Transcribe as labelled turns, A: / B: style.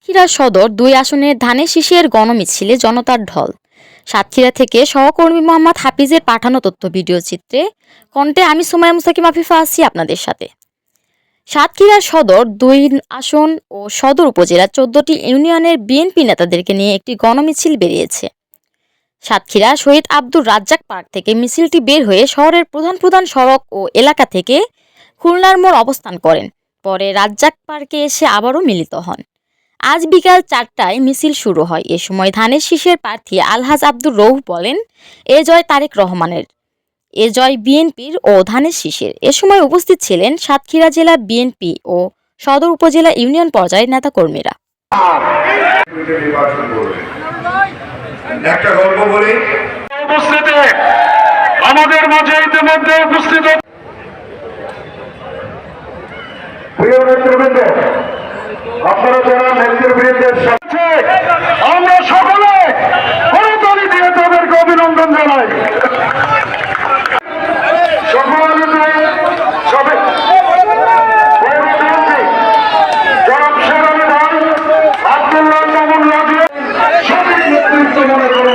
A: সাতক্ষীরা সদর ২ আসনের ধানের শীষের গণমিছিলে জনতার ঢল। সাতক্ষীরা থেকে সহকর্মী মোহাম্মদ হাফিজের পাঠানো তথ্য ভিডিও চিত্রে কণ্ঠে আমি সুমাইয়া মুস্তাকিম আফিফা আছি আপনাদের সাথে। সাতক্ষীরা সদর ২ আসন ও সদর উপজেলার ১৪টি ইউনিয়নের বিএনপি নেতাদেরকে নিয়ে একটি গণমিছিল বেরিয়েছে। সাতক্ষীরা শহীদ আব্দুর রাজ্জাক পার্ক থেকে মিছিলটি বের হয়ে শহরের প্রধান প্রধান সড়ক ও এলাকা থেকে খুলনার মোড় অবস্থান করেন। পরে রাজ্জাক পার্কে এসে আবারও মিলিত হন। আজ বিকাল ৪টায় মিছিল শুরু হয়। এ সময় ধানের শীষের প্রার্থী আলহাজ আব্দুর রৌফ বলেন, এ জয় তারেক রহমানের, এ জয় বিএনপির ও ধানের শীষের। এ সময় উপস্থিত ছিলেন সাতক্ষীরা জেলা বিএনপি ও সদর উপজেলা ইউনিয়ন পর্যায়ের নেতাকর্মীরা।
B: একটা গল্প বলি, আমাদের মাঝে ইতিমধ্যে উপস্থিত প্রিয় নেতৃবৃন্দ, আপনারা যারা নেতৃবৃন্দের সাথে আমরা সকলে করতালি দিয়ে তাদেরকে অভিনন্দন জানাই। জনাব শের আলী ভাই, আব্দুল্লাহ মামুন রাজি সঠিক নেতৃত্ব মনে করে